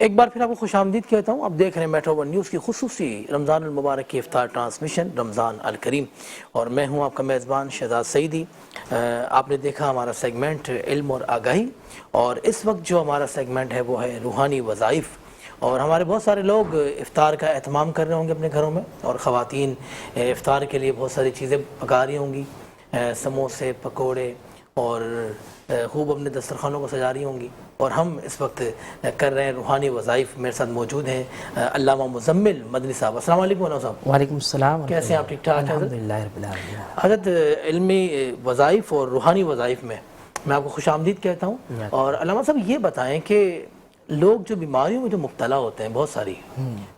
ایک بار پھر آپ کو خوش آمدید کہتا ہوں. آپ دیکھ رہے ہیں میٹرو ون نیوز کی خصوصی رمضان المبارک کی افطار ٹرانسمیشن رمضان الکریم، اور میں ہوں آپ کا میزبان شہزاد سعیدی. آپ نے دیکھا ہمارا سیگمنٹ علم اور آگاہی، اور اس وقت جو ہمارا سیگمنٹ ہے وہ ہے روحانی وظائف. اور ہمارے بہت سارے لوگ افطار کا اہتمام کر رہے ہوں گے اپنے گھروں میں، اور خواتین افطار کے لیے بہت ساری چیزیں پکا رہی ہوں گی، سموسے، پکوڑے، اور خوب اپنے دسترخوانوں کو سجا رہی ہوں گی. اور ہم اس وقت کر رہے ہیں روحانی وظائف. میرے ساتھ موجود ہیں علامہ مزمل مدنی صاحب. السلام علیکم علامہ صاحب. وعلیکم السلام. کیسے ہیں آپ؟ ٹھیک ٹھاک ہیں حضرت؟ الحمدللہ رب العالمین. حضرت علمی وظائف اور روحانی وظائف میں آپ کو خوش آمدید کہتا ہوں. اور علامہ صاحب یہ بتائیں کہ لوگ جو بیماریوں میں جو مبتلا ہوتے ہیں بہت ساری،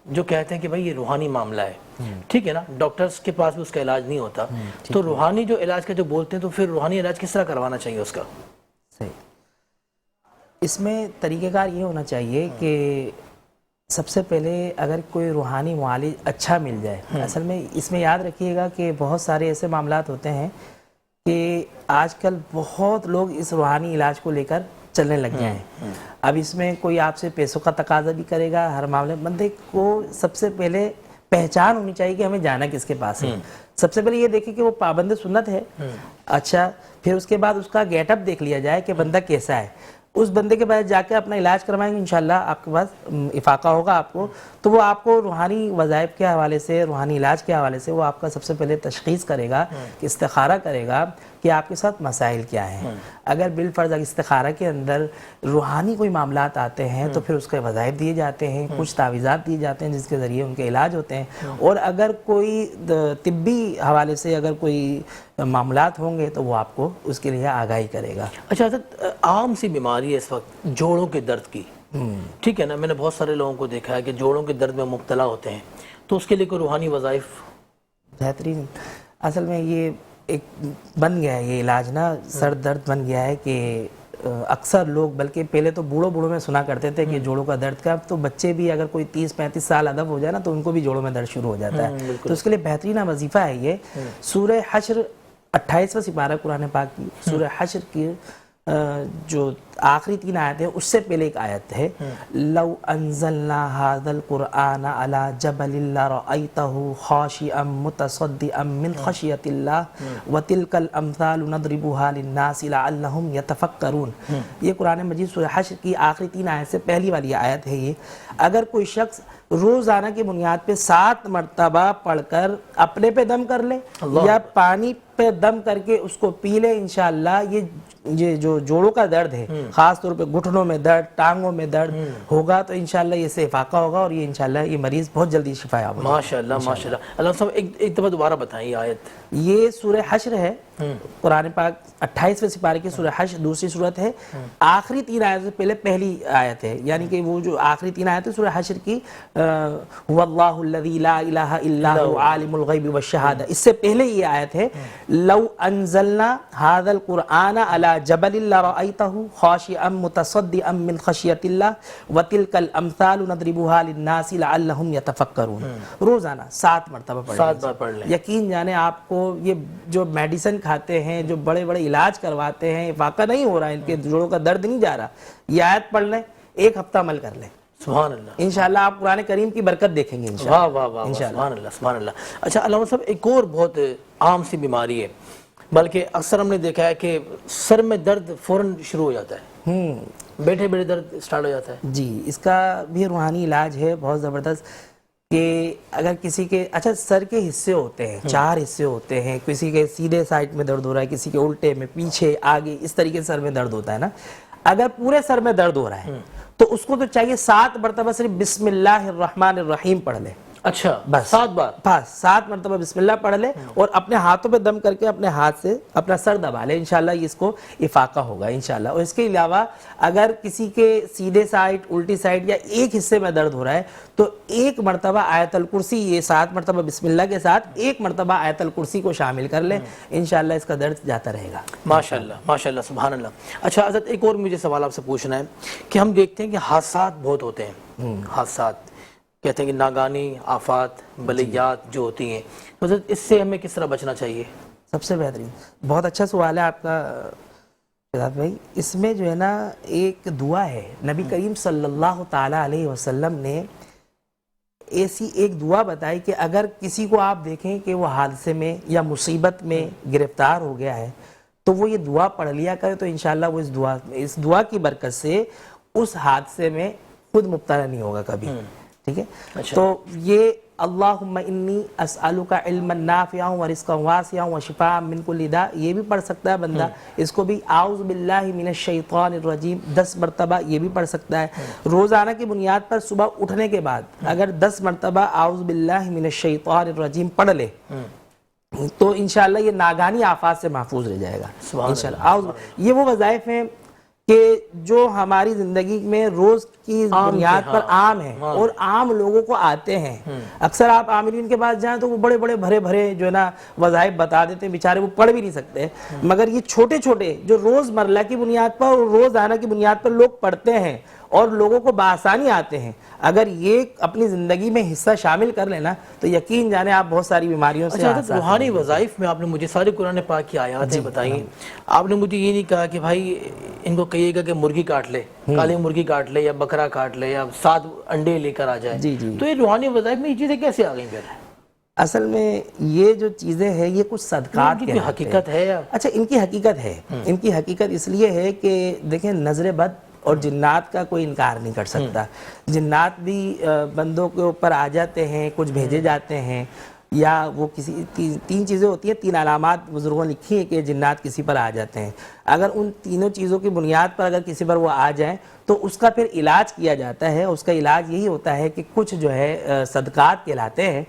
جو کہتے ہیں کہ بھائی یہ روحانی معاملہ ہے، ٹھیک ہے نا، ڈاکٹرز کے پاس بھی اس کا علاج نہیں ہوتا، تو روحانی جو علاج کا جو بولتے ہیں تو پھر روحانی علاج کس طرح کروانا چاہیے اس کا؟ صحیح. اس میں طریقہ کار یہ ہونا چاہیے کہ سب سے پہلے اگر کوئی روحانی معالج اچھا مل جائے، اصل میں اس میں یاد رکھیے گا کہ بہت سارے ایسے معاملات ہوتے ہیں کہ آج کل بہت لوگ اس روحانی علاج کو لے کر چلنے لگ گئے ہیں. اب اس میں کوئی آپ سے پیسوں کا تقاضا بھی کرے گا. ہر معاملے بندے کو سب سے پہلے پہچان ہونی چاہیے کہ ہمیں جانا کس کے پاس ہے. سب سے پہلے یہ دیکھیں کہ وہ پابند سنت ہے. اچھا، پھر اس کے بعد اس کا گیٹ اپ دیکھ لیا جائے کہ بندہ کیسا ہے. اس بندے کے پاس جا کے اپنا علاج کروائیں گے، انشاءاللہ آپ کے پاس افاقہ ہوگا آپ کو، تو وہ آپ کو روحانی وظائف کے حوالے سے، روحانی علاج کے حوالے سے وہ آپ کا سب سے پہلے تشخیص کرے گا کہ استخارہ کرے گا کہ آپ کے ساتھ مسائل کیا ہیں. اگر بالفرض استخارہ کے اندر روحانی کوئی معاملات آتے ہیں تو پھر اس کے وظائف دیے جاتے ہیں، کچھ تعویذات دیے جاتے ہیں جس کے ذریعے ان کے علاج ہوتے ہیں. اور اگر کوئی طبی حوالے سے اگر کوئی معاملات ہوں گے تو وہ آپ کو اس کے لیے آگاہی کرے گا. اچھا حضرت، عام سی بیماری ہے اس وقت جوڑوں کے درد کی، ٹھیک ہے نا، میں نے بہت سارے لوگوں کو دیکھا ہے کہ جوڑوں کے درد میں مبتلا ہوتے ہیں، تو اس کے لیے کوئی روحانی وظائف؟ بہترین. اصل میں یہ ایک بن گیا ہے، یہ علاج نا سر درد بن گیا ہے کہ اکثر لوگ، بلکہ پہلے تو بوڑھوں میں سنا کرتے تھے کہ جوڑوں کا درد کا، تو بچے بھی اگر کوئی 30-35 سال ادب ہو جائے نا تو ان کو بھی جوڑوں میں درد شروع ہو جاتا ہے. تو اس کے لیے بہترین وظیفہ ہے یہ سورہ حشر 28واں سپارہ قرآن پاک کی سورہ حشر کی جو آخری 3 آیت ہے، اس سے پہلے ایک آیت ہے، لو انزلنا هذا القرآن على جبل لرأيته خاشعا متصدعا من خشية الله وتلك الامثال نضربها للناس لعلهم يتفکرون. یہ قرآن مجید سورہ حشر کی آخری 3 آیت سے پہلی والی آیت ہے. یہ اگر کوئی شخص روزانہ کی بنیاد پہ 7 مرتبہ پڑھ کر اپنے پہ دم کر لے یا پانی پہ دم کر کے اس کو پی لے، انشاءاللہ یہ جو جوڑوں کا درد ہے، خاص طور پہ گھٹنوں میں درد، ٹانگوں میں درد ہوگا، تو انشاءاللہ یہ سے افاقہ ہوگا اور یہ انشاءاللہ یہ مریض بہت جلدی شفا یاب ہوگا. ماشاءاللہ ماشاءاللہ. اللہ صاحب ایک دفعہ دوبارہ بتائیں یہ آیت. یہ سورہ حشر ہے، قرآن پاک 28ویں سپارے کی سورہ حشر دوسری صورت ہے. آخری 3 آیت سے پہلے پہلی آیت ہے، یعنی کہ وہ جو آخری 3 آیت ہے سورہ حشر کی، واللہ الذی لا الہ الا هو عالم الغیب والشہادہ، اس سے پہلے یہ آیت ہے، لو انزلنا هذا القرآن على جبل لرأيته خاشعا متصدعا من خشیۃ اللہ وتلک الامثال نضربها للناس لعلهم يتفکرون. روزانہ 7 مرتبہ پڑھیں، 7 بار پڑھ لیں. یقین جانے آپ کو یہ جو میڈیسن کھاتے ہیں، جو بڑے بڑے علاج کرواتے ہیں، افاقہ نہیں ہو رہا ہے، ان کے جوڑوں کا درد نہیں جا رہا، یہ آیت پڑھ لیں، 1 ہفتہ عمل کر لیں، سبحان اللہ، انشاءاللہ آپ قرآن کریم کی برکت دیکھیں گے انشاءاللہ. واہ واہ واہ، سبحان اللہ سبحان اللہ. اچھا علامہ صاحب، ایک اور بہت عام سی بیماری ہے، بلکہ اکثر ہم نے دیکھا ہے کہ سر میں درد فوراً شروع ہو جاتا ہے، بیٹھے بیٹھے درد سٹارٹ ہو جاتا ہے. جی، اس کا بھی روحانی علاج ہے بہت زبردست. کہ اگر کسی کے، اچھا سر کے حصے ہوتے ہیں، 4 حصے ہوتے ہیں، کسی کے سیدھے سائڈ میں درد ہو رہا ہے، کسی کے الٹے میں، پیچھے، آگے، اس طریقے سے سر میں درد ہوتا ہے نا. اگر پورے سر میں درد ہو رہا ہے تو اس کو تو چاہیے 7 مرتبہ صرف بسم اللہ الرحمن الرحیم پڑھ لے. اچھا، بس 7 بار؟ بس 7 مرتبہ بسم اللہ پڑھ لے اور اپنے ہاتھوں پہ دم کر کے اپنے ہاتھ سے اپنا سر دبا لے، انشاءاللہ اس کو افاقہ ہوگا انشاءاللہ. اور اس کے علاوہ اگر کسی کے سیدھے سائڈ، الٹی سائڈ یا ایک حصے میں درد ہو رہا ہے تو 1 مرتبہ آیت الکرسی، یہ 7 مرتبہ بسم اللہ کے ساتھ 1 مرتبہ آیت الکرسی کو شامل کر لے، انشاءاللہ اس کا درد جاتا رہے گا. ماشاءاللہ ماشاءاللہ سبحان اللہ. اچھا حضرت، ایک اور مجھے سوال آپ سے پوچھنا ہے کہ ہم دیکھتے ہیں کہ حادثات بہت ہوتے ہیں، حادثات کہتے ہیں کہ ناگانی آفات، بلیات جو ہوتی ہیں، تو حضرت اس سے ہمیں کس طرح بچنا چاہیے؟ سب سے بہترین، بہت اچھا سوال ہے آپ کا شہزاد بھائی اس میں جو ہے نا ایک دعا ہے، نبی کریم صلی اللہ تعالیٰ علیہ وسلم نے ایسی ایک دعا بتائی کہ اگر کسی کو آپ دیکھیں کہ وہ حادثے میں یا مصیبت میں گرفتار ہو گیا ہے تو وہ یہ دعا پڑھ لیا کرے تو انشاءاللہ وہ اس دعا کی برکت سے اس حادثے میں خود مبتلا نہیں ہوگا کبھی. ٹھیک ہے. تو یہ اللہم انی اسألک علما نافعا ورزقا واسعا وشفاء من کل داء یہ بھی پڑھ سکتا ہے بندہ. اس کو بھی اعوذ باللہ من الشیطان الرجیم 10 مرتبہ یہ بھی پڑھ سکتا ہے. روزانہ کی بنیاد پر صبح اٹھنے کے بعد اگر 10 مرتبہ اعوذ باللہ من الشیطان الرجیم پڑھ لے تو انشاءاللہ یہ ناگہانی آفات سے محفوظ رہ جائے گا انشاءاللہ. یہ وہ وظائف ہیں کہ جو ہماری زندگی میں روز کی بنیاد پر عام ہیں اور عام لوگوں کو آتے ہیں. اکثر آپ عاملین کے پاس جائیں تو وہ بڑے بڑے بھرے بھرے جو ہے نا وظائف بتا دیتے ہیں، بیچارے وہ پڑھ بھی نہیں سکتے. مگر یہ چھوٹے چھوٹے جو روز مرہ کی بنیاد پر اور روزانہ کی بنیاد پر لوگ پڑھتے ہیں اور لوگوں کو بآسانی آتے ہیں، اگر یہ اپنی زندگی میں حصہ شامل کر لینا تو یقین جانے آپ بہت ساری بیماریوں سے روحانی وظائف میں آپ نے مجھے سارے قرآن پاک کی آیاتیں بتائیں. آپ نے مجھے یہ نہیں کہا کہ بھائی ان کو کہیے گا کہ مرغی کاٹ لے، کالی مرغی کاٹ لے یا بکرا کاٹ لے یا 7 انڈے لے کر آ جائے. تو یہ روحانی وظائف میں یہ چیزیں کیسے آ گئیں پھر؟ اصل میں یہ جو چیزیں ہیں یہ کچھ صدقات کی حقیقت ہے. اچھا ان کی حقیقت ہے. ان کی حقیقت اس لیے ہے کہ دیکھیں نظر بد اور جنات کا کوئی انکار نہیں کر سکتا. جنات بھی بندوں کے اوپر آ جاتے ہیں، کچھ بھیجے جاتے ہیں، یا وہ کسی 3 چیزیں ہوتی ہیں، 3 علامات بزرگوں نے لکھی ہیں کہ جنات کسی پر آ جاتے ہیں. اگر ان تینوں چیزوں کی بنیاد پر اگر کسی پر وہ آ جائیں تو اس کا پھر علاج کیا جاتا ہے. اس کا علاج یہی ہوتا ہے کہ کچھ جو ہے صدقات کہلاتے ہیں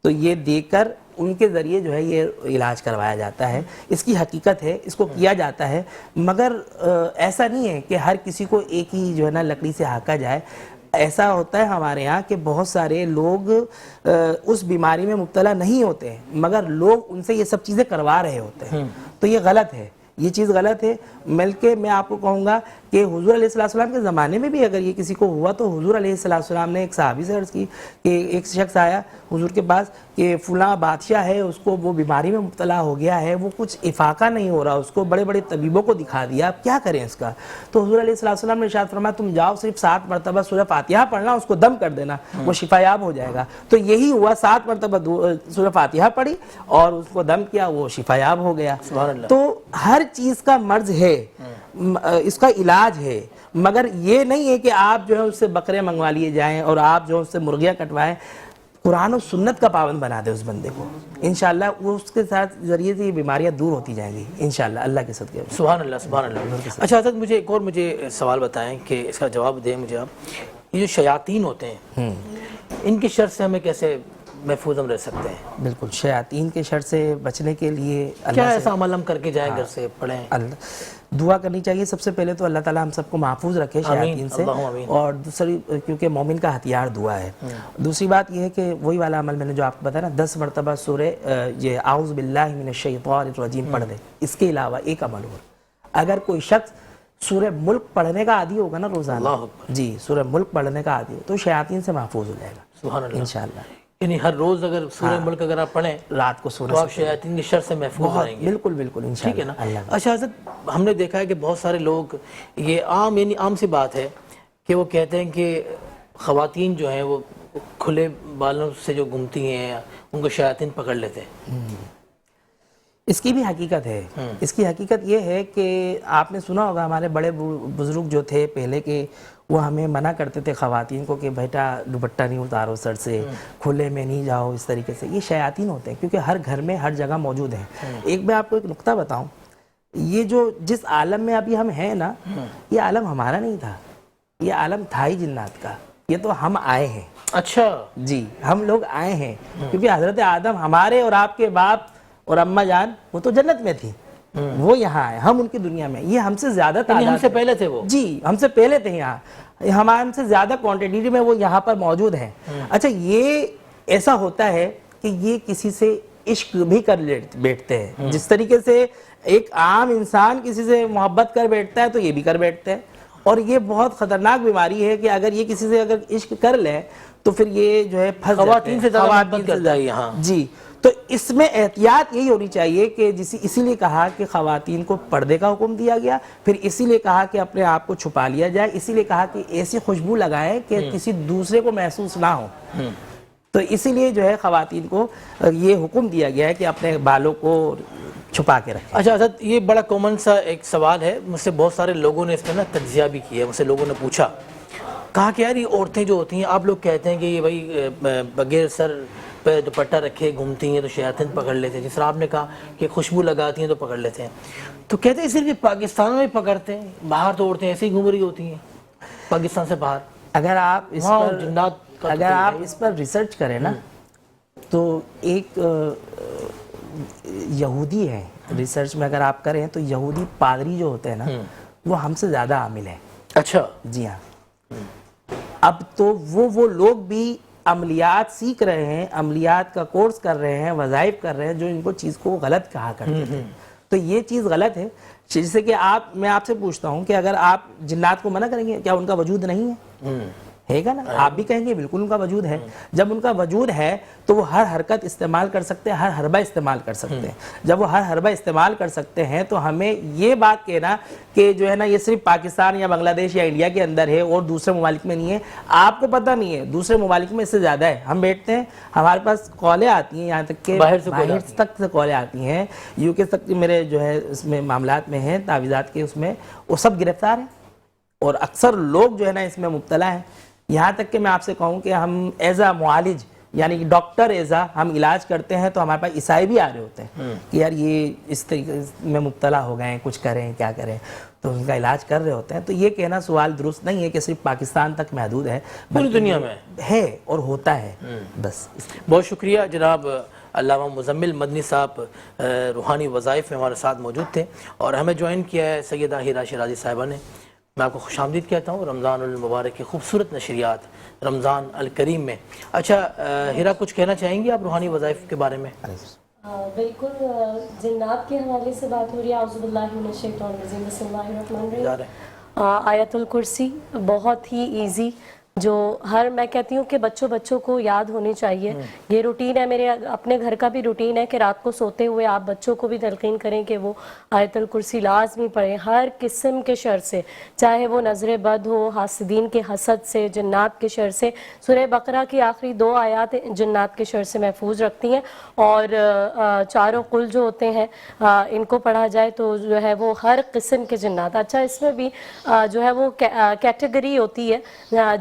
تو یہ دے کر ان کے ذریعے جو ہے یہ علاج کروایا جاتا ہے. اس کی حقیقت ہے، اس کو کیا جاتا ہے. مگر ایسا نہیں ہے کہ ہر کسی کو ایک ہی جو ہے نا لکڑی سے ہانکا جائے. ایسا ہوتا ہے ہمارے ہاں کہ بہت سارے لوگ اس بیماری میں مبتلا نہیں ہوتے ہیں مگر لوگ ان سے یہ سب چیزیں کروا رہے ہوتے ہیں. تو یہ غلط ہے، یہ چیز غلط ہے. بلکہ میں آپ کو کہوں گا کہ حضور علیہ السلام کے زمانے میں بھی اگر یہ کسی کو ہوا تو حضور علیہ السلام نے ایک صحابی سے عرض کی کہ ایک شخص آیا حضور کے پاس کہ فلاں بادشاہ ہے، اس کو وہ بیماری میں مبتلا ہو گیا ہے، وہ کچھ افاقہ نہیں ہو رہا، اس کو بڑے بڑے طبیبوں کو دکھا دیا، آپ کیا کریں اس کا؟ تو حضور علیہ السلام نے ارشاد فرمایا تم جاؤ صرف 7 مرتبہ سورہ فاتحہ پڑھنا، اس کو دم کر دینا، وہ شفا یاب ہو جائے گا. تو یہی ہوا، 7 مرتبہ سورہ فاتحہ پڑھی اور اس کو دم کیا، وہ شفا یاب ہو گیا. تو ہر چیز کا مرض ہے، اس کا علاج ہے. مگر یہ نہیں ہے کہ آپ جو ہے اس سے بکرے منگوا لیے جائیں اور آپ جو ہے اس سے مرغیاں کٹوائیں. قرآن و سنت کا پابند بنا دے اس بندے کو، انشاءاللہ وہ اس کے ساتھ ذریعے سے یہ بیماریاں دور ہوتی جائیں گی انشاءاللہ اللہ کے صدقے. سبحان اللہ سبحان اللہ. اچھا حضرت مجھے ایک اور سوال بتائیں کہ اس کا جواب دیں مجھے آپ. یہ جو شیاطین ہوتے ہیں ان کی شر سے ہمیں کیسے محفوظ ہم رہ سکتے ہیں؟ بالکل شیاطین کے شر سے بچنے کے لیے کیا ایسا عمل ہم کر کے جائیں گھر سے پڑھیں؟ دعا کرنی چاہیے سب سے پہلے تو اللہ تعالیٰ ہم سب کو محفوظ رکھے شیاطین سے، اور دوسری کیونکہ مومن کا ہتھیار دعا ہے. دوسری بات یہ ہے کہ وہی والا عمل میں نے جو آپ کو بتایا نا 10 مرتبہ سورہ یہ اعوذ باللہ من الشیطان الرجیم پڑھ دے. اس کے علاوہ ایک عمل ہو، اگر کوئی شخص سورہ ملک پڑھنے کا عادی ہوگا نا روزانہ، جی سورہ ملک پڑھنے کا عادی ہو تو شیاطین سے محفوظ ہو جائے گا انشاءاللہ. یعنی ہر روز اگر سورہ ملک اگر آپ پڑھیں رات کو سورہ تو آپ شیاطین کی شر سے محفوظ رہیں گے. بالکل بالکل انشاءاللہ. ٹھیک ہے نا. اچھا حضرت ہم نے دیکھا ہے کہ بہت سارے لوگ یہ عام سی بات ہے کہ وہ کہتے ہیں کہ خواتین جو ہیں وہ کھلے بالوں سے جو گھومتی ہیں ان کو شیاطین پکڑ لیتے ہیں. اس کی بھی حقیقت ہے. اس کی حقیقت یہ ہے کہ آپ نے سنا ہوگا ہمارے بڑے بزرگ جو تھے پہلے کے وہ ہمیں منع کرتے تھے خواتین کو کہ بیٹا دوپٹہ نہیں اتارو سر سے، کھلے میں نہیں جاؤ اس طریقے سے. یہ شیاطین ہوتے ہیں کیونکہ ہر گھر میں ہر جگہ موجود ہیں. ایک میں آپ کو ایک نقطہ بتاؤں، یہ جو جس عالم میں ابھی ہم ہیں نا یہ عالم ہمارا نہیں تھا، یہ عالم تھا ہی جنات کا. یہ تو ہم آئے ہیں. اچھا جی ہم لوگ آئے ہیں کیونکہ حضرت آدم ہمارے اور آپ کے باپ اور اماں جان وہ تو جنت میں تھی، وہ یہاں آئے، ہم ان کی دنیا میں. یہ ہم سے زیادہ تعداد، ہم سے پہلے تھے وہ، جی ہم سے پہلے تھے یہاں، ہم سے زیادہ کوانٹیٹی میں وہ یہاں پر موجود ہیں. اچھا یہ ایسا ہوتا ہے کہ یہ کسی سے عشق بھی کر بیٹھتے ہیں. جس طریقے سے ایک عام انسان کسی سے محبت کر بیٹھتا ہے تو یہ بھی کر بیٹھتے ہیں. اور یہ بہت خطرناک بیماری ہے کہ اگر یہ کسی سے اگر عشق کر لے تو پھر یہ جو ہے خواتین سے زیادہ محبت کرتا ہے یہاں. جی تو اس میں احتیاط یہی ہونی چاہیے کہ اسی لیے کہا کہ خواتین کو پردے کا حکم دیا گیا، پھر اسی لیے کہا کہ اپنے آپ کو چھپا لیا جائے، اسی لیے کہا کہ ایسی خوشبو لگائیں کہ کسی دوسرے کو محسوس نہ ہو۔ تو اسی لیے جو ہے خواتین کو یہ حکم دیا گیا ہے کہ اپنے بالوں کو چھپا کے رکھیں۔ اچھا حضرت، یہ بڑا کامن سا ایک سوال ہے، مجھ سے بہت سارے لوگوں نے اس میں نا تجزیہ بھی کیا ہے، مجھ سے لوگوں نے پوچھا، کہا کہ یار یہ عورتیں جو ہوتی ہیں، آپ لوگ کہتے ہیں کہ یہ بھائی بغیر سر پہ دوپٹہ رکھے گھومتی ہیں تو شیاطین پکڑ لیتے ہیں، جس طرح آپ نے کہا کہ خوشبو لگاتی ہیں تو پکڑ لیتے ہیں، تو کہتے ہیں صرف یہ پاکستان میں پکڑتے ہیں، باہر تو عورتیں ایسے ہی گھوم رہی ہوتی ہیں پاکستان سے باہر؟ اگر آپ اس وہاں پر جنات کا تو اگر آپ اس پر ریسرچ کریں نا تو ایک یہودی ہے، ریسرچ میں اگر آپ کریں تو یہودی پادری جو ہوتے ہیں نا وہ ہم سے زیادہ عامل ہیں۔ اچھا جی ہاں، اب تو وہ لوگ بھی عملیات سیکھ رہے ہیں، عملیات کا کورس کر رہے ہیں، وظائف کر رہے ہیں جو ان کو چیز کو غلط کہا کرتے تھے، تو یہ چیز غلط ہے۔ جیسے کہ میں آپ سے پوچھتا ہوں کہ اگر آپ جنات کو منع کریں گے، کیا ان کا وجود نہیں ہے گا نا؟ آپ بھی کہیں گے بالکل ان کا وجود ہے۔ جب ان کا وجود ہے تو وہ ہر حرکت استعمال کر سکتے ہیں، ہر حربہ استعمال کر سکتے ہیں۔ جب وہ ہر حربہ استعمال کر سکتے ہیں تو ہمیں یہ بات کہنا کہ جو ہے نا یہ صرف پاکستان یا بنگلہ دیش یا انڈیا کے اندر ہے اور دوسرے ممالک میں نہیں ہے، آپ کو پتہ نہیں ہے، دوسرے ممالک میں اس سے زیادہ ہے۔ ہم بیٹھتے ہیں، ہمارے پاس کالیں آتی ہیں، یہاں تک کہ باہر تک سے کالیں آتی ہیں، یو کے تک میرے جو ہے اس میں معاملات میں ہیں، تعویذات کے، اس میں وہ سب گرفتار ہیں اور اکثر لوگ جو ہے نا اس میں مبتلا ہیں۔ یہاں تک کہ میں آپ سے کہوں کہ ہم ایز اے معالج یعنی کہ ڈاکٹر ایزا ہم علاج کرتے ہیں تو ہمارے پاس عیسائی بھی آ رہے ہوتے ہیں کہ یار یہ اس طریقے میں مبتلا ہو گئے ہیں، کچھ کریں، کیا کریں، تو ان کا علاج کر رہے ہوتے ہیں۔ تو یہ کہنا سوال درست نہیں ہے کہ صرف پاکستان تک محدود ہے، پوری دنیا میں ہے اور ہوتا ہے بس۔ بہت شکریہ جناب علامہ مزمل مدنی صاحب، روحانی وظائف میں ہمارے ساتھ موجود تھے، اور ہمیں جوائن کیا ہے سیدہ ہیرا شیرازی صاحبہ نے۔ میں آپ کو خوش آمدید کہتا ہوں رمضان المبارک کی خوبصورت نشریات رمضان الکریم میں۔ اچھا ہیرا، کچھ کہنا چاہیں گی آپ روحانی وظائف کے بارے میں؟ بالکل، جنات کے حوالے سے بات ہو رہی ہے۔ اعوذ باللہ من الشیطان الرجیم، بسم اللہ الرحمن الرحیم۔ آیت الکرسی بہت ہی ایزی، جو میں کہتی ہوں کہ بچوں کو یاد ہونی چاہیے۔ یہ روٹین ہے، میرے اپنے گھر کا بھی روٹین ہے کہ رات کو سوتے ہوئے آپ بچوں کو بھی تلقین کریں کہ وہ آیت الکرسی لازمی پڑھیں، ہر قسم کے شر سے، چاہے وہ نظر بد ہو، حاسدین کے حسد سے، جنات کے شر سے۔ سورہ بقرہ کی آخری 2 آیات جنات کے شر سے محفوظ رکھتی ہیں، اور چاروں قل جو ہوتے ہیں ان کو پڑھا جائے تو جو ہے وہ ہر قسم کے جنات۔ اچھا، اس میں بھی جو ہے وہ کیٹیگری ہوتی ہے،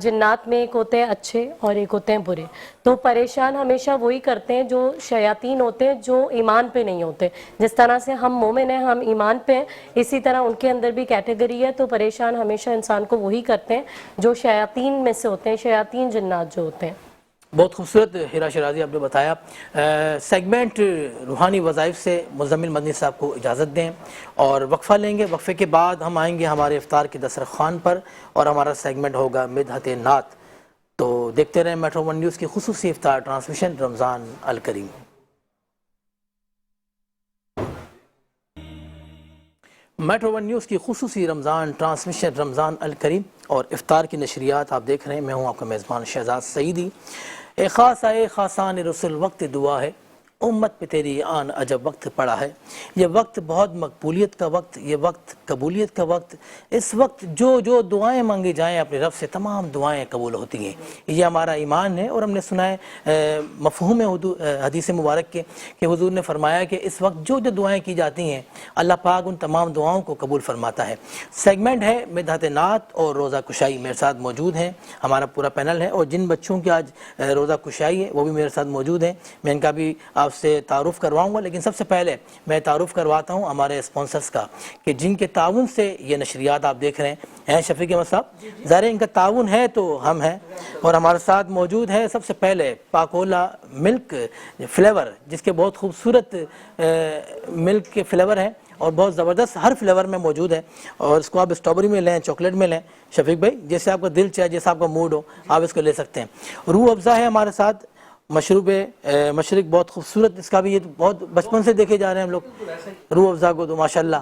جنات میں ایک ہوتے ہیں اچھے اور ایک ہوتے ہیں برے۔ تو پریشان ہمیشہ وہی کرتے ہیں جو شیاطین ہوتے ہیں، جو ایمان پہ نہیں ہوتے۔ جس طرح سے ہم مومن ہیں، ہم ایمان پہ ہیں، اسی طرح ان کے اندر بھی کیٹیگری ہے۔ تو پریشان ہمیشہ انسان کو وہی کرتے ہیں جو شیاطین میں سے ہوتے ہیں، شیاطین جنات جو ہوتے ہیں۔ بہت خوبصورت ہیرا شیرازی آپ نے بتایا۔ سیگمنٹ روحانی وظائف سے مزمل مدنی صاحب کو اجازت دیں اور وقفہ لیں گے۔ وقفے کے بعد ہم آئیں گے ہمارے افطار کے دسترخوان پر، اور ہمارا سیگمنٹ ہوگا مدحت نعت۔ تو دیکھتے رہیں میٹرو ون نیوز کی خصوصی افطار ٹرانسمیشن رمضان الکریم۔ میٹرو ون نیوز کی خصوصی رمضان ٹرانسمیشن رمضان الکریم اور افطار کی نشریات آپ دیکھ رہے ہیں۔ میں ہوں آپ کا میزبان شہزاد سعیدی۔ اے خاص آئے خاصان رسول، وقت دعا ہے، امت پہ تیری آن عجب وقت پڑا ہے۔ یہ وقت بہت مقبولیت کا وقت، یہ وقت قبولیت کا وقت۔ اس وقت جو دعائیں مانگی جائیں اپنے رب سے، تمام دعائیں قبول ہوتی ہیں۔ یہ ہمارا ایمان ہے، اور ہم نے سنا ہے مفہوم حدیث مبارک کے کہ حضور نے فرمایا کہ اس وقت جو دعائیں کی جاتی ہیں اللہ پاک ان تمام دعاؤں کو قبول فرماتا ہے۔ سیگمنٹ ہے مدحت نعت اور روزہ کشائی۔ میرے ساتھ موجود ہیں، ہمارا پورا پینل ہے، اور جن بچوں کی آج روزہ کشائی ہے وہ بھی میرے ساتھ موجود ہیں۔ میں ان کا بھی آپ سے تعارف کرواؤں گا، لیکن سب سے پہلے میں تعارف کرواتا ہوں ہمارے اسپانسرز کا کہ جن کے تعاون سے یہ نشریات آپ دیکھ رہے ہیں۔ شفیق احمد صاحب، ظاہر ان کا تعاون ہے تو ہم ہیں، اور ہمارے ساتھ موجود ہے سب سے پہلے پاکولا ملک فلیور، جس کے بہت خوبصورت ملک کے فلیور ہیں اور بہت زبردست ہر فلیور میں موجود ہے، اور اس کو آپ اسٹرابری میں لیں، چاکلیٹ میں لیں۔ شفیق بھائی، جیسے آپ کا دل چاہے، جیسا آپ کا موڈ ہو، آپ اس کو لے سکتے ہیں۔ روح افزا ہے ہمارے ساتھ مشروب مشرق بہت خوبصورت، اس کا بھی یہ بہت بچپن سے دیکھے جا رہے ہیں ہم لوگ، روح افزا کو تو ماشاءاللہ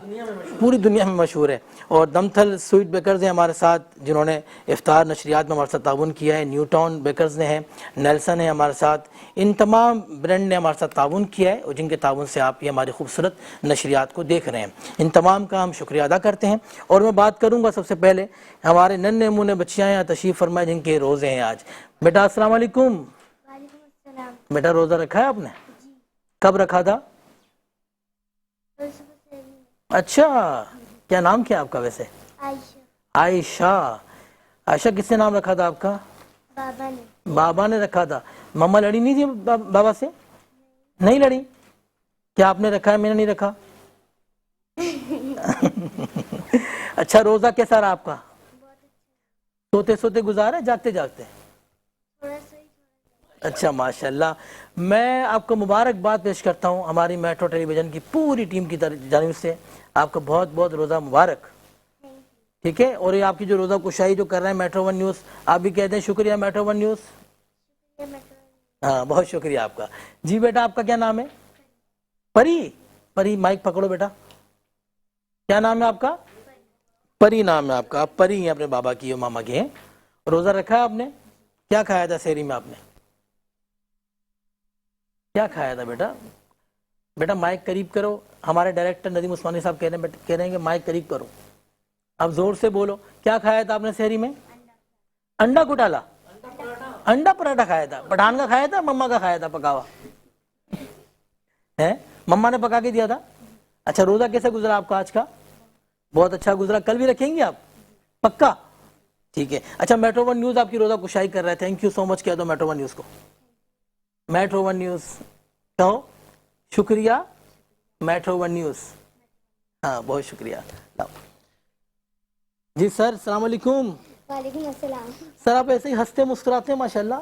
پوری دنیا میں مشہور ہے۔ اور دمتھل سویٹ بیکرز ہیں ہمارے ساتھ جنہوں نے افطار نشریات میں ہمارے ساتھ تعاون کیا ہے، نیو ٹاؤن بیکرز نے ہیں، نیلسن ہے ہمارے ساتھ، ان تمام برانڈ نے ہمارے ساتھ تعاون کیا ہے اور جن کے تعاون سے آپ یہ ہماری خوبصورت نشریات کو دیکھ رہے ہیں، ان تمام کا ہم شکریہ ادا کرتے ہیں۔ اور میں بات کروں گا سب سے پہلے ہمارے ننھے منھے بچیاں یہاں تشریف فرمائے جن کے روزے ہیں آج۔ بیٹا السلام علیکم۔ بیٹا روزہ رکھا ہے آپ نے؟ کب رکھا تھا؟ اچھا، کیا نام کیا آپ کا ویسے؟ عائشہ۔ عائشہ کس نے نام رکھا تھا آپ کا؟ بابا نے رکھا تھا۔ مما لڑی نہیں تھی بابا سے؟ نہیں لڑی؟ کیا آپ نے رکھا ہے میں نے نہیں رکھا؟ اچھا، روزہ کیسا رہا آپ کا؟ سوتے سوتے گزارا جاگتے جاگتے؟ اچھا ماشاءاللہ، میں آپ کو مبارکباد پیش کرتا ہوں ہماری میٹرو ٹیلی ویژن کی پوری ٹیم کی جانب سے، آپ کو بہت بہت روزہ مبارک، ٹھیک ہے؟ اور یہ آپ کی جو روزہ کشائی جو کر رہے ہیں میٹرو ون نیوز، آپ بھی کہتے ہیں شکریہ میٹرو ون نیوز۔ ہاں بہت شکریہ آپ کا۔ جی بیٹا آپ کا کیا نام ہے؟ پری۔ پری مائک پکڑو بیٹا، کیا نام ہے آپ کا؟ پری نام ہے آپ کا، آپ پری ہیں اپنے بابا کی اور ماما کی ہیں۔ روزہ رکھا ہے آپ نے؟ کیا کھایا تھا سحری میں آپ نے؟ کیا کھایا تھا بیٹا؟ بیٹا مائک قریب کرو، ہمارے ڈائریکٹر ندیم عثمانی صاحب کہہ رہے ہیں کہ مائک قریب کرو، اب زور سے بولو، کیا کھایا تھا آپ نے سحری میں؟ انڈا گٹالا؟ انڈا پراٹھا کھایا تھا؟ پٹھان کا کھایا تھا مما کا کھایا تھا پکا ہوا ہے؟ مما نے پکا کے دیا تھا؟ اچھا، روزہ کیسے گزرا آپ کا آج کا؟ بہت اچھا گزرا، کل بھی رکھیں گے آپ پکا؟ ٹھیک ہے۔ اچھا، میٹرو ون نیوز آپ کی روزہ کشائی کر رہے ہیں، تھینک یو سو مچ کہہ دو میٹرو ون نیوز کو۔ میٹرو ون نیوز کہو، شکریہ میٹرو ون نیوز۔ ہاں بہت شکریہ۔ جی سر السلام علیکم۔ وعلیکم السلام۔ سر آپ ایسے ہی ہنستے مسکراتے ہیں ماشاءاللہ،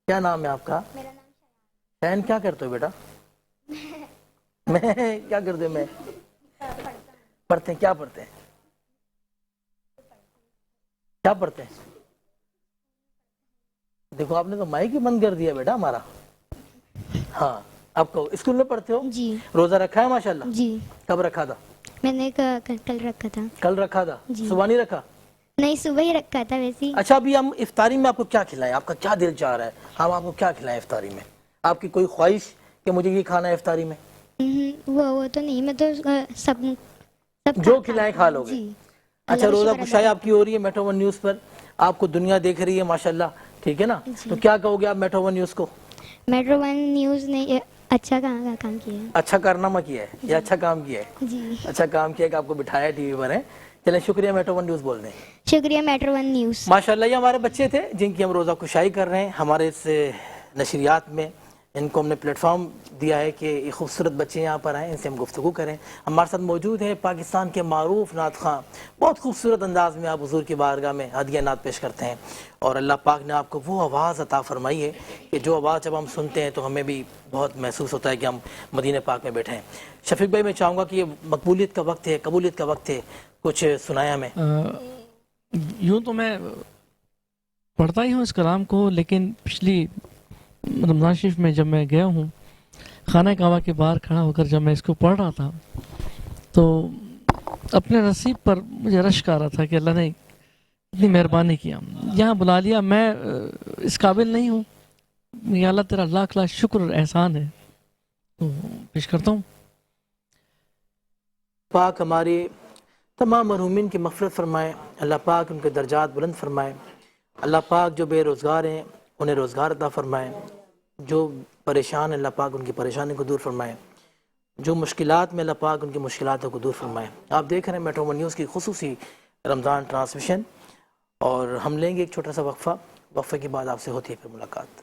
کیا نام ہے آپ کا؟ میرا نام شین۔ کیا کرتے ہو بیٹا؟ میں کیا کرتے میں پڑھتے ہیں؟ کیا پڑھتے ہیں؟ کیا پڑھتے ہیں؟ دیکھو آپ نے تو مائک ہی بند کر دیا بیٹا ہمارا۔ ہاں آپ کو اسکول میں پڑھتے ہو؟ جی۔ روزہ رکھا ہے ماشاءاللہ؟ جی کب رکھا تھا؟ میں نے کل رکھا تھا۔ کل رکھا تھا؟ جی۔ صبح نہیں رکھا؟ نہیں صبح ہی رکھا تھا ویسے ہی۔ اچھا، ابھی ہم افطاری میں آپ کو کیا کھلائیں؟ آپ کا کیا دل چاہ رہا ہے ہم آپ کو کیا کھلائیں افطاری میں؟ آپ کی کوئی خواہش کہ مجھے یہ کھانا ہے افطاری میں؟ وہ تو نہیں، میں تو سب جو کھلائیں کھا لو گے؟ جی۔ اچھا، روزہ کشائی آپ کی ہو رہی ہے میٹرو ون نیوز پر، آپ کو دنیا دیکھ رہی ہے ماشاءاللہ، ٹھیک ہے نا؟ تو کیا کہو گے آپ میٹرو ون نیوز کو؟ میٹرو ون نیوز نے اچھا کام کیا ہے۔ اچھا کارنامہ کیا ہے یا اچھا کام کیا ہے؟ جی اچھا کام کیا کہ آپ کو بٹھایا ٹی وی پر ہے۔ چلیں شکریہ میٹرو ون نیوز بول دیں۔ شکریہ میٹرو ون نیوز۔ ماشاءاللہ یہ ہمارے بچے تھے جن کی ہم روزہ کشائی کر رہے ہیں ہمارے اس نشریات میں، ان کو ہم نے پلیٹ فارم دیا ہے کہ یہ خوبصورت بچے یہاں پر آئیں، ان سے ہم گفتگو کریں۔ ہمارے ساتھ موجود ہیں پاکستان کے معروف نعت خواں، بہت خوبصورت انداز میں آپ حضور کی بارگاہ میں ہدیہ نعت پیش کرتے ہیں، اور اللہ پاک نے آپ کو وہ آواز عطا فرمائی ہے کہ جو آواز جب ہم سنتے ہیں تو ہمیں بھی بہت محسوس ہوتا ہے کہ ہم مدینہ پاک میں بیٹھے ہیں۔ شفیق بھائی میں چاہوں گا کہ یہ مقبولیت کا وقت ہے، قبولیت کا وقت ہے، کچھ سنایا ہمیں۔ یوں تو میں پڑھتا ہی ہوں اس کلام کو، لیکن پچھلی رمضان شریف میں جب میں گیا ہوں خانہ کعبہ کے باہر کھڑا ہو کر جب میں اس کو پڑھ رہا تھا تو اپنے نصیب پر مجھے رشک آ رہا تھا کہ اللہ نے اتنی مہربانی کیا، یہاں بلا لیا، میں اس قابل نہیں ہوں، یا اللہ تیرا لاکھ لاکھ شکر اور احسان ہے، تو پیش کرتا ہوں۔ پاک ہمارے تمام مرحومین کی مغفرت فرمائے، اللہ پاک ان کے درجات بلند فرمائے، اللہ پاک جو بے روزگار ہیں انہیں روزگار عطا فرمائے، جو پریشان ہیں اللہ پاک ان کی پریشانی کو دور فرمائے، جو مشکلات میں اللہ پاک ان کی مشکلاتوں کو دور فرمائے۔ آپ دیکھ رہے ہیں میٹرو ون نیوز کی خصوصی رمضان ٹرانسمیشن، اور ہم لیں گے ایک چھوٹا سا وقفہ، وقفے کے بعد آپ سے ہوتی ہے پھر ملاقات۔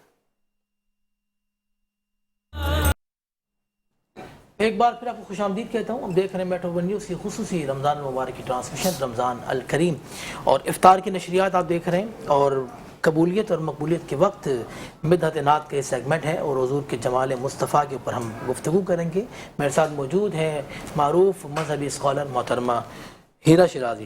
ایک بار پھر آپ کو خوش آمدید کہتا ہوں۔ ہم دیکھ رہے ہیں میٹرو ون نیوز کی خصوصی رمضان مبارک کی ٹرانسمیشن رمضان الکریم، اور افطار کی نشریات آپ دیکھ رہے ہیں، اور قبولیت اور مقبولیت کے وقت بدعت نعت کا یہ سیگمنٹ ہے، اور حضور کے جمال مصطفیٰ کے اوپر ہم گفتگو کریں گے۔ میرے ساتھ موجود ہیں معروف مذہبی اسکالر محترمہ ہیرا شیرازی۔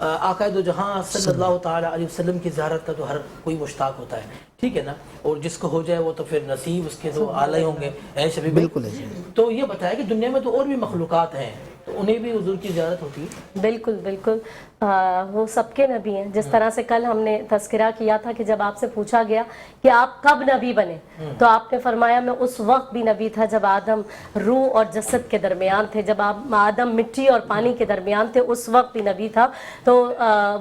آقا دو جہاں صلی اللہ تعالیٰ علیہ وسلم کی زیارت کا تو ہر کوئی مشتاق ہوتا ہے، ٹھیک ہے نا، اور جس کو ہو جائے وہ تو پھر نصیب اس کے تو اعلیٰ ہوں گے. شبیب بالکل ہے. تو یہ بتایا کہ دنیا میں تو اور بھی مخلوقات ہیں، تو انہیں بھی حضور کی زیارت ہوتی ہے؟ بالکل بالکل، وہ سب کے نبی ہیں. جس طرح سے کل ہم نے تذکرہ کیا تھا کہ جب آپ سے پوچھا گیا کہ آپ کب نبی بنے، تو آپ نے فرمایا میں اس وقت بھی نبی تھا جب آدم روح اور جسد کے درمیان تھے، جب آدم مٹی اور پانی کے درمیان تھے، اس وقت بھی نبی تھا. تو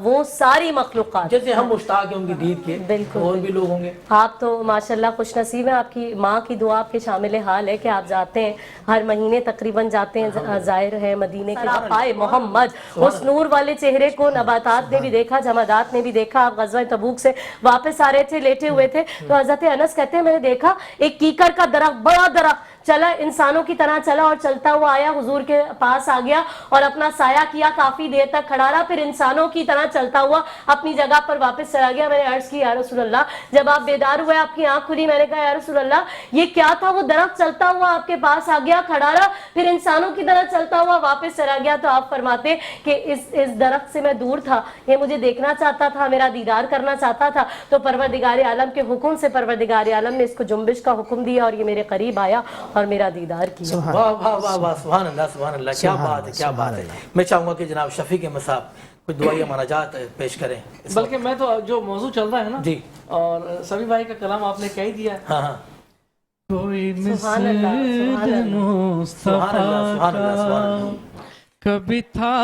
وہ ساری مخلوقات جیسے ہم مشتاق ہیں ان کی دید کے، بالکل اور بھی لوگ ہوں گے. آپ تو ماشاءاللہ خوش نصیب ہیں. آپ کی ماں کی دعا آپ کے شامل حال ہے کہ آپ جاتے ہیں ہر مہینے تقریباً جاتے ہیں، ظاہر ہے مدینے کے پائے محمد، اس نور والے چہرے کو نباتات نے بھی دیکھا، جمادات نے بھی دیکھا. آپ غزوہ تبوک سے واپس آ رہے تھے، لیٹے ہوئے تھے، تو حضرت انس کہتے ہیں میں نے دیکھا ایک کیکر کا درخت، بڑا درخت چلا، انسانوں کی طرح چلا اور چلتا ہوا آیا، حضور کے پاس آ گیا اور اپنا سایہ کیا، کافی دیر تک کھڑا رہا، پھر انسانوں کی طرح چلتا ہوا اپنی جگہ پر واپس چلا گیا. میں نے عرض کی یا رسول اللہ، جب آپ بیدار ہوئے آپ کی آنکھ کھلی، میں نے کہا یا رسول اللہ یہ کیا تھا؟ وہ درخت چلتا ہوا آپ کے پاس آ گیا، کھڑا رہا، پھر انسانوں کی طرح چلتا ہوا واپس چلا گیا. تو آپ فرماتے کہ اس درخت سے میں دور تھا، یہ مجھے دیکھنا چاہتا تھا، میرا دیدار کرنا چاہتا تھا، تو پروردگار عالم کے حکم سے پروردگار عالم نے اس کو جنبش کا حکم دیا اور یہ میرے قریب آیا اور میرا دیدار کیا. واہ واہ واہ واہ، سبحان اللہ سبحان اللہ، کیا بات ہے کیا بات ہے. میں چاہوں گا کہ جناب شفیق احمد صاحب کچھ دعائیہ مناجات پیش کریں. بلکہ میں تو جو موضوع چل رہا ہے نا جی، اور سبھی بھائی کا کلام آپ نے کہہ ہی دیا ہے. ہاں ہاں، کوئی سبحان اللہ سبحان اللہ سبحان اللہ سبحان اللہ سبحان اللہ. کبھی تھا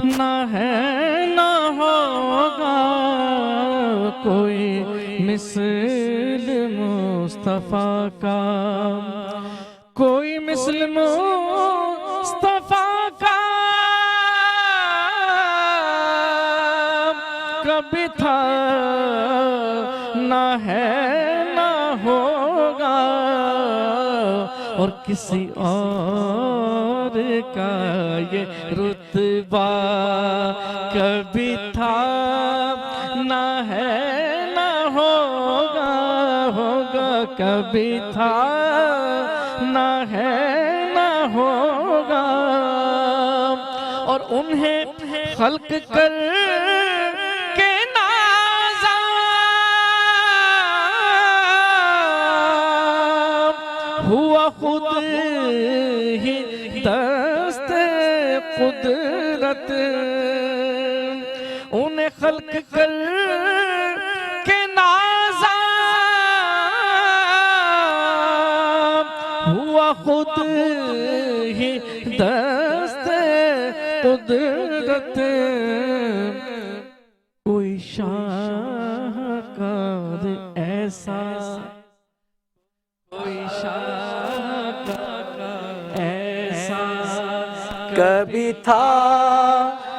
نہ ہے نہ ہوگا کوئی مثل مصطفیٰ کا، کوئی مثل مصطفیٰ کا کبھی تھا نہ ہے نہ ہوگا، اور کسی اور کا یہ رتبہ کبھی تھا نہ ہے نہ ہوگا، کبھی تھا نہ ہے نہ ہوگا. اور انہیں خلق کر کے نازا ہوا خود ہی دست قدرت، انہیں خلق کر کے نازا ہوا خود ہی دست قدرت. کوئی شاہکار ایسا، کوئی شاہکار ایسا کبھی تھا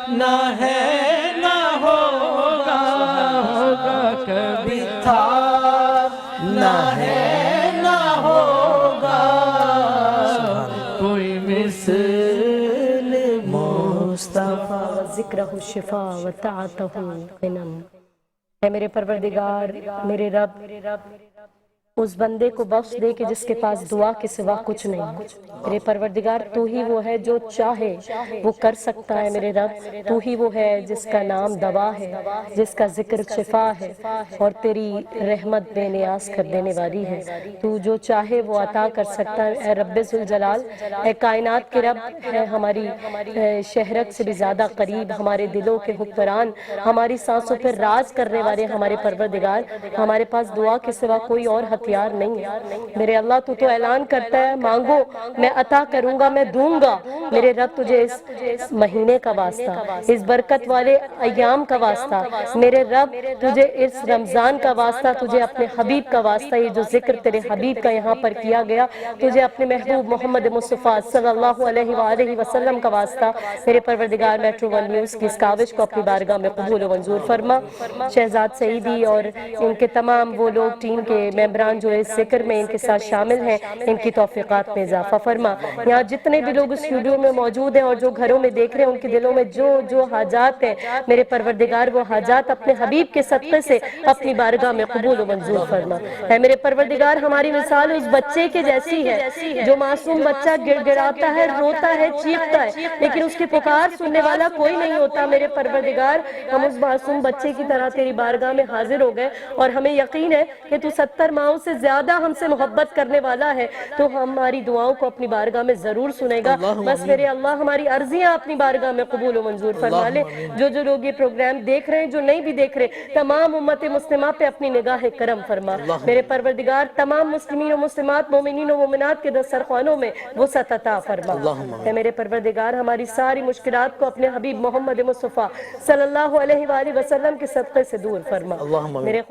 نہ ہے نہ ہوگا، کبھی تھا نہ ہے نہ ہوگا کوئی مثل مصطفیٰ. ذکرہ شفا و طاعتہ غنم. اے میرے پروردگار، میرے رب، اس بندے کو بخش دے کہ جس کے پاس دعا کے سوا کچھ نہیں. میرے پروردگار تو ہی وہ ہے جو چاہے وہ کر سکتا ہے. میرے رب تو ہی وہ ہے جس کا نام دوا ہے، جس کا ذکر شفا ہے، اور تیری رحمت بے نیاز کر دینے والی ہے. تو جو چاہے وہ عطا کر سکتا ہے. اے رب ذوالجلال، اے کائنات کے رب، ہے ہماری شہرت سے بھی زیادہ قریب، ہمارے دلوں کے حکمران، ہماری سانسوں پر راز کرنے والے ہمارے پروردگار، ہمارے پاس دعا کے سوا کوئی اور ہتھیار نہیں ہے. میرے اللہ تو اعلان کرتا ہے مانگو میں عطا کروں گا، میں دوں گا. میرے رب تجھے اس مہینے کا واسطہ، اس برکت والے ایام کا واسطہ، میرے رب تجھے اس رمضان کا واسطہ، تجھے اپنے حبیب کا واسطہ، یہ جو ذکر تیرے حبیب کا یہاں پر کیا گیا، تجھے اپنے محبوب محمد مصطفیٰ صلی اللہ علیہ وآلہ وسلم کا واسطہ. میرے پروردگار میٹرو ون نیوز کی اس کاوش کو اپنی بارگاہ میں قبول و منظور فرما. شہزاد سعیدی اور ان کے تمام وہ لوگ ٹیم کے ممبران ممبران جو اس ذکر میں ان کے ساتھ شامل ہیں ان کی توفیقات میں اضافہ فرما. یہاں جتنے بھی لوگ اسٹوڈیو میں موجود ہیں اور جو گھروں میں دیکھ رہے ہیں ان کے دلوں میں جو حاجات ہیں میرے پروردگار وہ حاجات اپنے حبیب کے صدقے سے اپنی بارگاہ میں قبول و منظور فرما. اے میرے پروردگار ہماری مثال اس بچے کے جیسی ہے جو معصوم بچہ گڑ گڑاتا ہے, روتا ہے, چیختا ہے, لیکن اس کی پکار سننے والا کوئی نہیں ہوتا. میرے پروردگار ہم اس معصوم بچے کی طرح تیری بارگاہ میں حاضر ہو گئے اور ہمیں یقین ہے کہ تو 70 ماہوں سے زیادہ ہم سے محبت کرنے والا ہے, تو ہماری دعاؤں کو اپنی بارگاہ میں ضرور سنے گا. بس میرے اللہ ہماری عرضیاں اپنی بارگاہ میں قبول و منظور فرما لے. جو لوگ یہ پروگرام دیکھ رہے ہیں, جو نہیں بھی دیکھ رہے, تمام امت مسلمہ پہ اپنی نگاہ کرم فرما. میرے پروردگار تمام مسلمین و مسلمات, مومنین و مومنات کے دسترخوانوں میں وسعت عطا فرما. اے میرے پروردگار ہماری ساری مشکلات کو اپنے حبیب محمد مصطفیٰ صلی اللہ علیہ وآلہ وسلم کے صدقے سے دور فرما. میرے